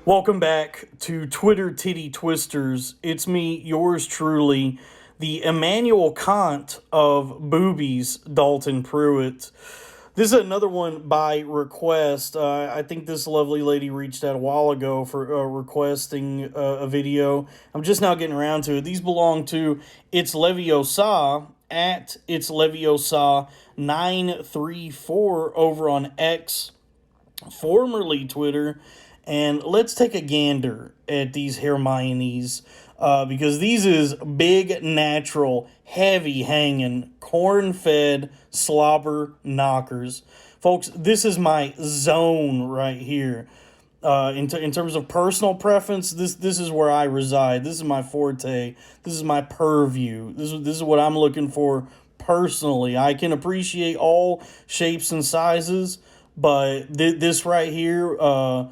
Welcome back to Twitter Titty Twisters. It's me, yours truly, the Immanuel Kant of boobies, Dalton Pruitt. This is another one by request. I think this lovely lady reached out a while ago for requesting a video. I'm just now getting around to it. These belong to itsleviosa at itsleviosa934 over on X, formerly Twitter. And let's take a gander at these Hermiones, because these is big, natural, heavy hanging, corn fed slobber knockers. Folks, this is my zone right here. In terms of personal preference, this is where I reside. This is my forte. This is my purview. This is what I'm looking for personally. I can appreciate all shapes and sizes, but this right here,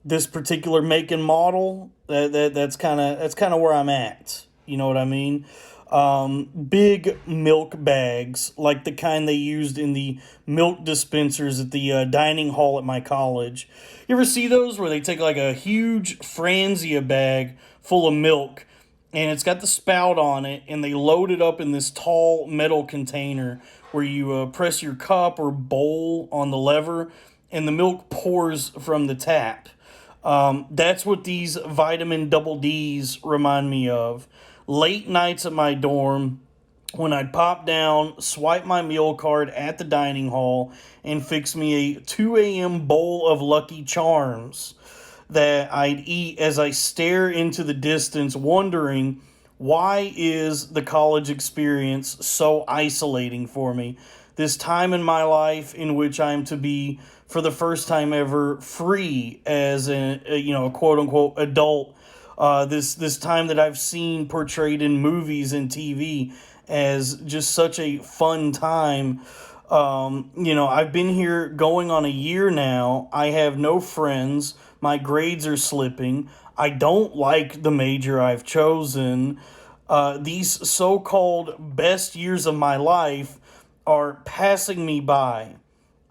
this particular make and model, that's kind of where I'm at. You know what I mean? Big milk bags, like the kind they used in the milk dispensers at the dining hall at my college. You ever see those where they take like a huge Franzia bag full of milk, and it's got the spout on it, and they load it up in this tall metal container where you press your cup or bowl on the lever, and the milk pours from the tap. That's what these vitamin double D's remind me of. Late nights at my dorm, when I'd pop down, swipe my meal card at the dining hall, and fix me a 2 a.m. bowl of Lucky Charms that I'd eat as I stare into the distance, wondering, why is the college experience so isolating for me? This time in my life in which I'm to be, for the first time ever, free as a quote unquote adult. This time that I've seen portrayed in movies and TV as just such a fun time. I've been here going on a year now. I have no friends. My grades are slipping. I don't like the major I've chosen. These so-called best years of my life are passing me by.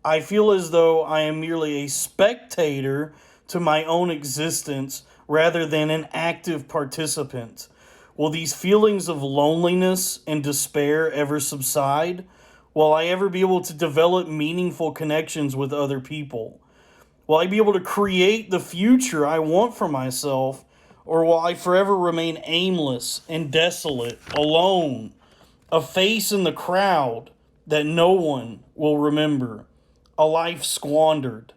I feel as though I am merely a spectator to my own existence rather than an active participant. Will these feelings of loneliness and despair ever subside? Will I ever be able to develop meaningful connections with other people? Will I be able to create the future I want for myself? Or will I forever remain aimless and desolate, alone, a face in the crowd that no one will remember, a life squandered?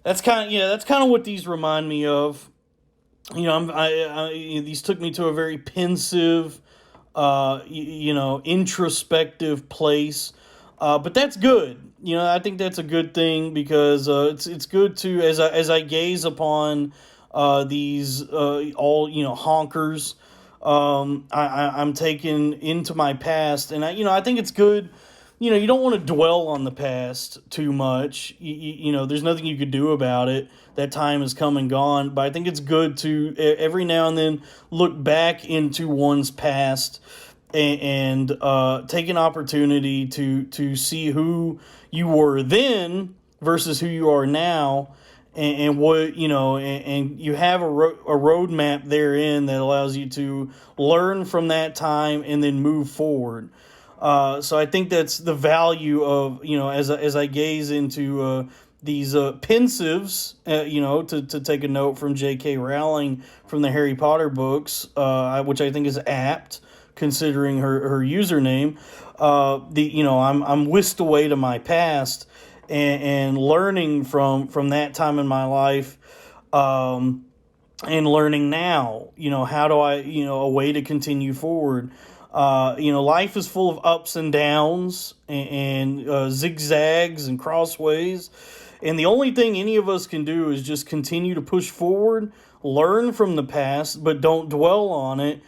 That's kind of what these remind me of. These took me to a very pensive, introspective place. But that's good. I think that's a good thing, because it's good to, as I gaze upon these all honkers. I'm taken into my past, and I think it's good. You don't want to dwell on the past too much. There's nothing you could do about it. That time has come and gone. But I think it's good to every now and then look back into one's past and take an opportunity to see who you were then versus who you are now. And what and you have a roadmap therein that allows you to learn from that time and then move forward. So I think that's the value of, as I gaze into these pensives, to take a note from J.K. Rowling from the Harry Potter books, which I think is apt considering her username. I'm whisked away to my past and learning from that time in my life, and learning now, how do I, a way to continue forward. Life is full of ups and downs and zigzags and crossways. And the only thing any of us can do is just continue to push forward, learn from the past, but don't dwell on it,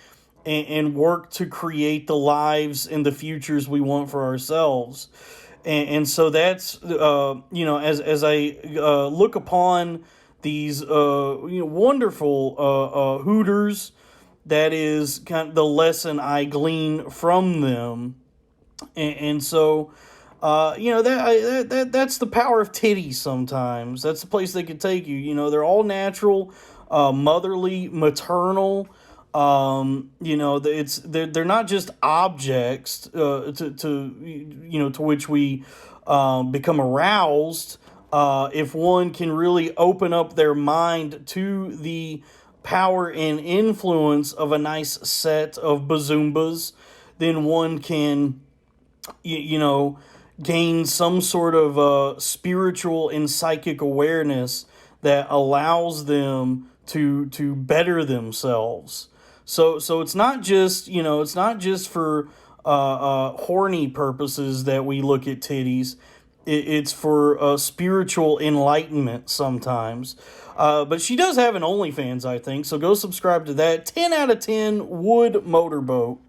and work to create the lives and the futures we want for ourselves. And so that's, as I look upon these, wonderful Hooters, that is kind of the lesson I glean from them. And so that's the power of titties. Sometimes that's the place they can take you. They're all natural, motherly, maternal. They're not just objects to which we become aroused. If one can really open up their mind to the power and influence of a nice set of bazoombas, then one can you know, gain some sort of spiritual and psychic awareness that allows them to better themselves. So it's not just for horny purposes that we look at titties. It's for spiritual enlightenment sometimes. But she does have an OnlyFans, I think. So go subscribe to that. 10 out of 10 wood motorboat.